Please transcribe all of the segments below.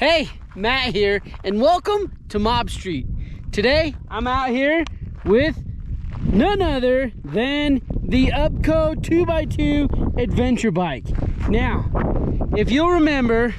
Hey, Matt here, and welcome to Mob Street. Today, I'm out here with none other than the UBCO 2x2 adventure bike. Now, if you'll remember,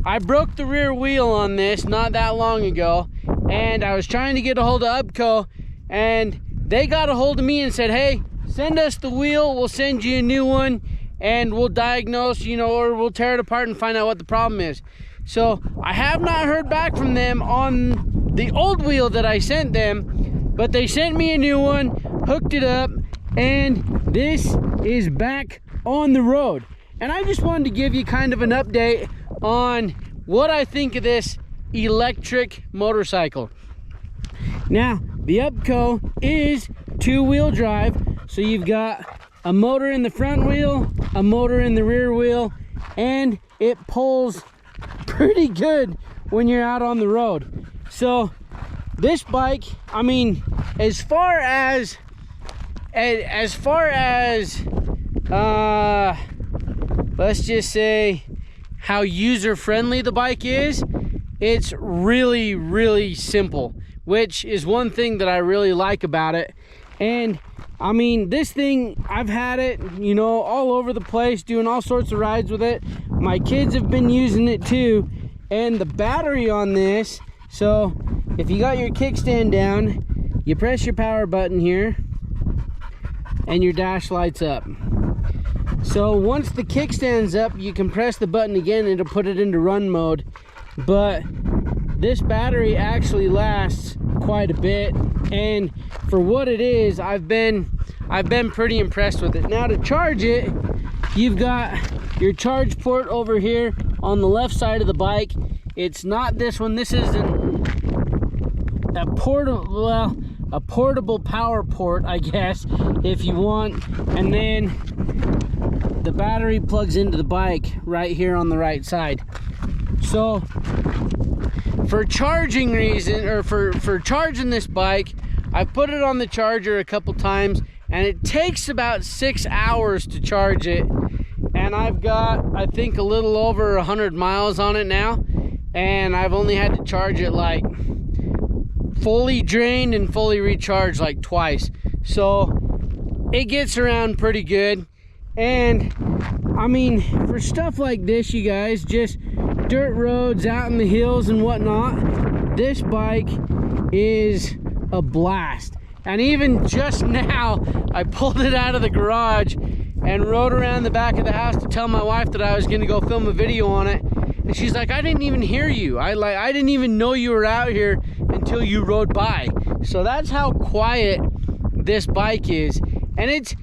I broke the rear wheel on this not that long ago, and I was trying to get a hold of UBCO, and they got a hold of me and said, hey, send us the wheel, we'll send you a new one, and we'll diagnose, or we'll tear it apart and find out what the problem is. So I have not heard back from them on the old wheel that I sent them, but they sent me a new one, hooked it up, and this is back on the road. And I just wanted to give you kind of an update on what I think of this electric motorcycle. Now, the UBCO is two-wheel drive, so you've got a motor in the front wheel, a motor in the rear wheel, and it pulls pretty good when you're out on the road. So this bike, I mean, as far as let's just say how user-friendly the bike is, it's really simple, which is one thing that I really like about it. And I mean, this thing, I've had it, all over the place, doing all sorts of rides with it. My kids have been using it too. And the battery on this, so if you got your kickstand down, you press your power button here and your dash lights up. So once the kickstand's up, you can press the button again and it'll put it into run mode. But this battery actually lasts quite a bit, and for what it is, I've been pretty impressed with it. Now, to charge it, you've got your charge port over here on the left side of the bike. It's not this one. This is a portable power port, I guess, if you want. And then the battery plugs into the bike right here on the right side. So for charging reason, or for charging this bike, I put it on the charger a couple times, and it takes about 6 hours to charge it. And I've got, I think, a little over 100 miles on it now, and I've only had to charge it like fully drained and fully recharged like twice. So it gets around pretty good. And I mean, for stuff like this, you guys, just dirt roads out in the hills and whatnot, this bike is a blast. And even just now, I pulled it out of the garage and rode around the back of the house to tell my wife that I was going to go film a video on it, and she's like, I didn't even hear you. I didn't even know you were out here until you rode by. So that's how quiet this bike is, and it's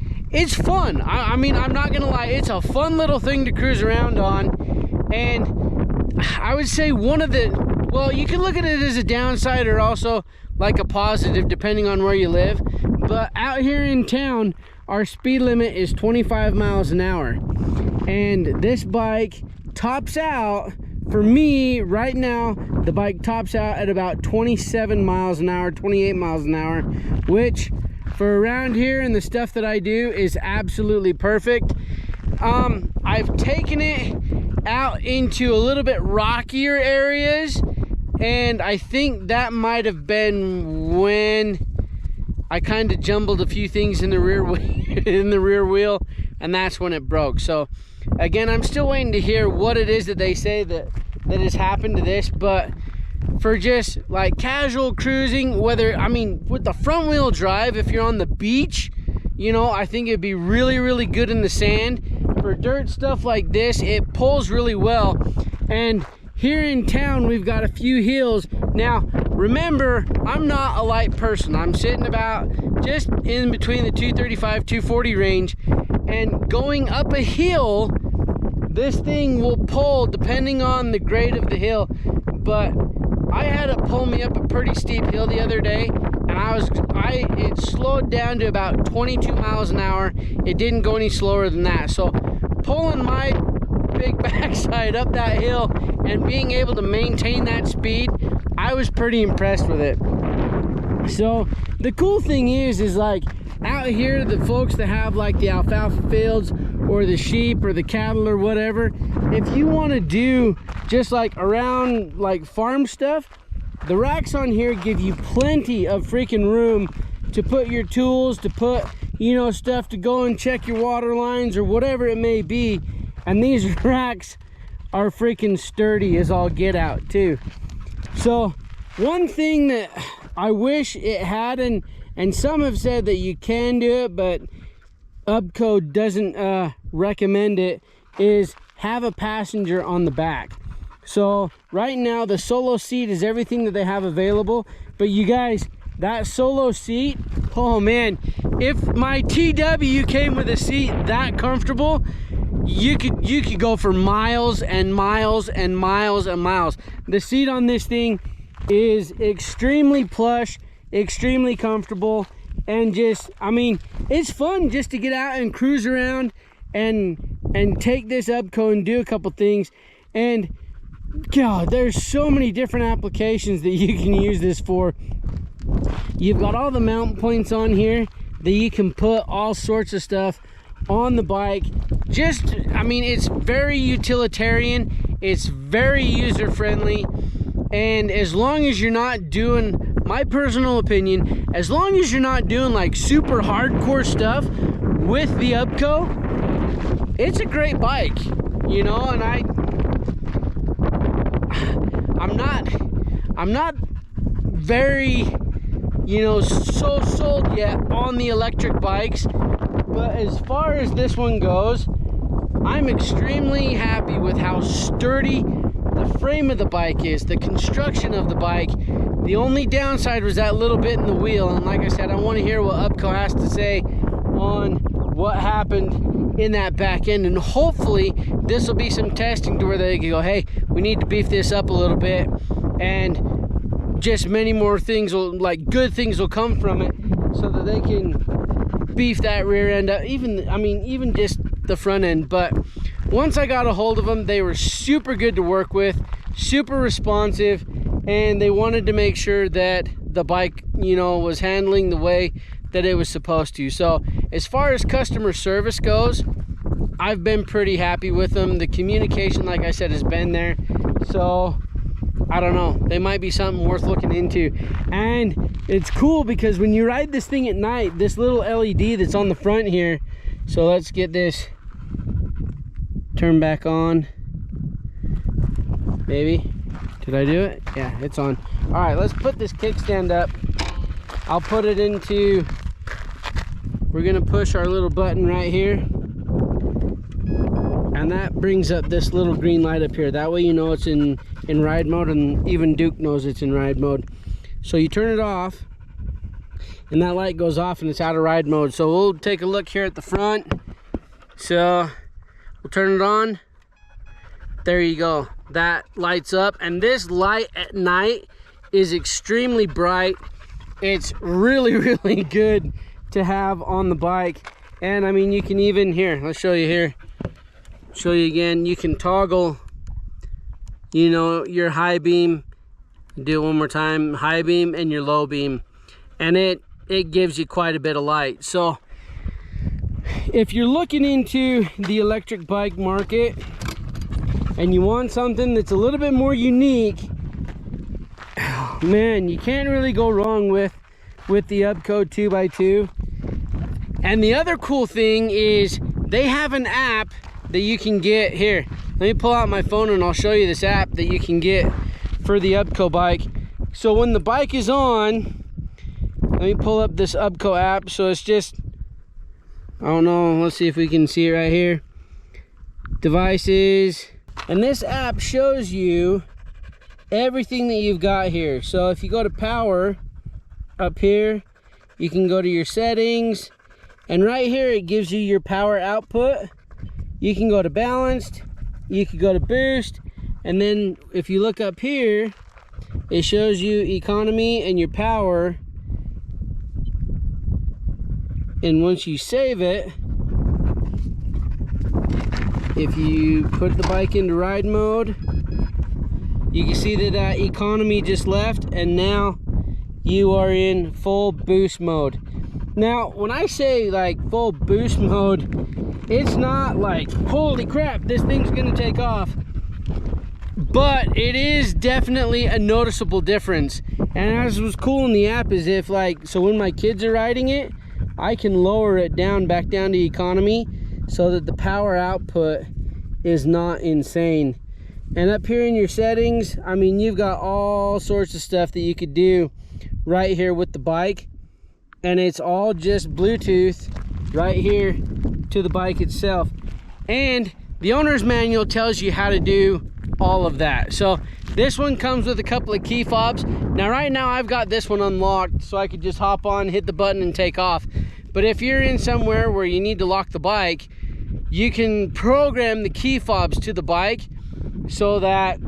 fun. I mean, I'm not gonna lie, it's a fun little thing to cruise around on. And I would say one of the, well, you can look at it as a downside or also like a positive depending on where you live, but out here in town, our speed limit is 25 miles an hour, and this bike tops out, for me right now, the bike tops out at about 27 miles an hour, 28 miles an hour, which for around here and the stuff that I do is absolutely perfect. I've taken it out into a little bit rockier areas, and I think that might have been when I kind of jumbled a few things in the rear wheel, and that's when it broke. So again, I'm still waiting to hear what it is that they say that has happened to this, but for just like casual cruising, I mean, with the front wheel drive, if you're on the beach, I think it'd be really good in the sand. For dirt stuff like this, it pulls really well. And here in town, we've got a few hills. Now, remember, I'm not a light person. I'm sitting about just in between the 235, 240 range. And going up a hill, this thing will pull depending on the grade of the hill. But I had it pull me up a pretty steep hill the other day, and it slowed down to about 22 miles an hour. It didn't go any slower than that. So pulling my big backside up that hill and being able to maintain that speed, I was pretty impressed with it. So the cool thing is like out here, the folks that have like the alfalfa fields or the sheep or the cattle or whatever. If you want to do just like around like farm stuff, the racks on here give you plenty of freaking room to put your tools, to put, you know, stuff to go and check your water lines or whatever it may be. And these racks are freaking sturdy as all get out too. So one thing that I wish it had, and some have said that you can do it, but UBCO doesn't recommend it, is have a passenger on the back. So right now the solo seat is everything that they have available, but you guys, that solo seat, oh man, if my TW came with a seat that comfortable, you could go for miles and miles and miles and miles. The seat on this thing is extremely plush, extremely comfortable, and just, I mean, it's fun just to get out and cruise around and take this UBCO and do a couple things. And God, there's so many different applications that you can use this for. You've got all the mount points on here that you can put all sorts of stuff on the bike. Just, I mean, it's very utilitarian, it's very user friendly, and as long as you're not doing, my personal opinion, as long as you're not doing like super hardcore stuff with the UBCO, it's a great bike, you know. And I'm not very, you know, so sold yet on the electric bikes, but as far as this one goes, I'm extremely happy with how sturdy the frame of the bike is, the construction of the bike. The only downside was that little bit in the wheel, and like I said, I want to hear what UBCO has to say on what happened in that back end, and hopefully this will be some testing to where they can go, hey, we need to beef this up a little bit, and just many more things will, like good things will come from it, so that they can beef that rear end up, even just the front end. But once I got a hold of them, they were super good to work with, super responsive, and they wanted to make sure that the bike, you know, was handling the way that it was supposed to. So as far as customer service goes, I've been pretty happy with them. The communication, like I said, has been there. So I don't know, they might be something worth looking into. And it's cool because when you ride this thing at night, this little LED that's on the front here, so let's get this turned back on. Maybe, did I do it? Yeah, it's on. All right, let's put this kickstand up. I'll put it into, we're gonna push our little button right here, and that brings up this little green light up here. That way you know it's in ride mode, and even Duke knows it's in ride mode. So you turn it off and that light goes off and it's out of ride mode. So we'll take a look here at the front. So we'll turn it on. There you go, that lights up, and this light at night is extremely bright. It's really, really good to have on the bike. And I mean, you can even, here, let's show you here, show you again, you can toggle, you know, your high beam, do it one more time, high beam and your low beam, and it gives you quite a bit of light. So if you're looking into the electric bike market and you want something that's a little bit more unique, man, you can't really go wrong with the UBCO 2x2. And the other cool thing is they have an app that you can get here. Let me pull out my phone and I'll show you this app that you can get for the UBCO bike. So when the bike is on, let me pull up this UBCO app. So it's just, I don't know, let's see if we can see it right here. Devices. And this app shows you everything that you've got here. So if you go to power up here, you can go to your settings, and right here it gives you your power output. You can go to balanced, you can go to boost, and then if you look up here, it shows you economy and your power. And once you save it, if you put the bike into ride mode, you can see that economy just left, and now you are in full boost mode. Now, when I say like full boost mode, it's not like, holy crap, this thing's gonna take off. But it is definitely a noticeable difference. And as was cool in the app is if like, so when my kids are riding it, I can lower it down, back down to economy, so that the power output is not insane. And up here in your settings, I mean, you've got all sorts of stuff that you could do right here with the bike. And it's all just Bluetooth right here to the bike itself. And the owner's manual tells you how to do all of that. So this one comes with a couple of key fobs. Now right now I've got this one unlocked, so I could just hop on, hit the button and take off. But if you're in somewhere where you need to lock the bike, you can program the key fobs to the bike so that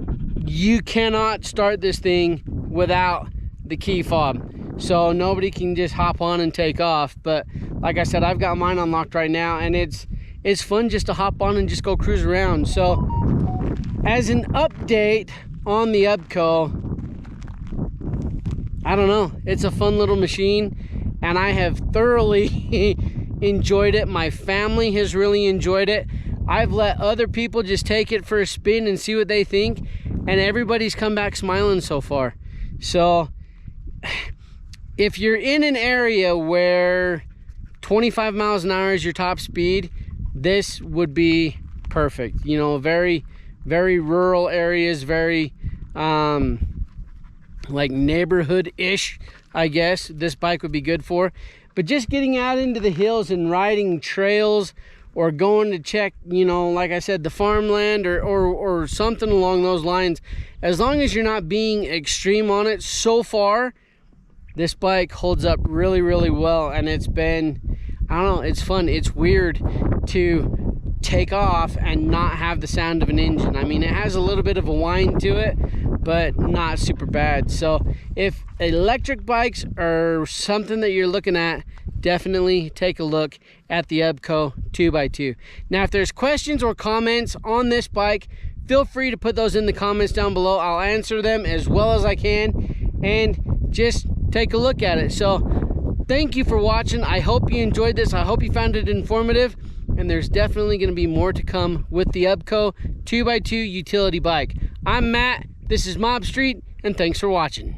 you cannot start this thing without the key fob. So nobody can just hop on and take off. But like I said, I've got mine unlocked right now, and it's fun just to hop on and just go cruise around. So as an update on the UBCO, I don't know, it's a fun little machine, and I have thoroughly enjoyed it. My family has really enjoyed it. I've let other people just take it for a spin and see what they think, and everybody's come back smiling so far. So if you're in an area where 25 miles an hour is your top speed, this would be perfect. You know, very rural areas, very like neighborhood-ish, I guess this bike would be good for. But just getting out into the hills and riding trails, or going to check, you know, like I said, the farmland or something along those lines, as long as you're not being extreme on it, so far this bike holds up really well. And it's been, I don't know, it's fun. It's weird to take off and not have the sound of an engine. I mean, it has a little bit of a whine to it, but not super bad. So if electric bikes are something that you're looking at, definitely take a look at the UBCO 2x2. Now, if there's questions or comments on this bike, feel free to put those in the comments down below. I'll answer them as well as I can, and just take a look at it. So thank you for watching. I hope you enjoyed this. I hope you found it informative, and there's definitely going to be more to come with the UBCO 2x2 utility bike. I'm Matt, this is Mob Street, and thanks for watching.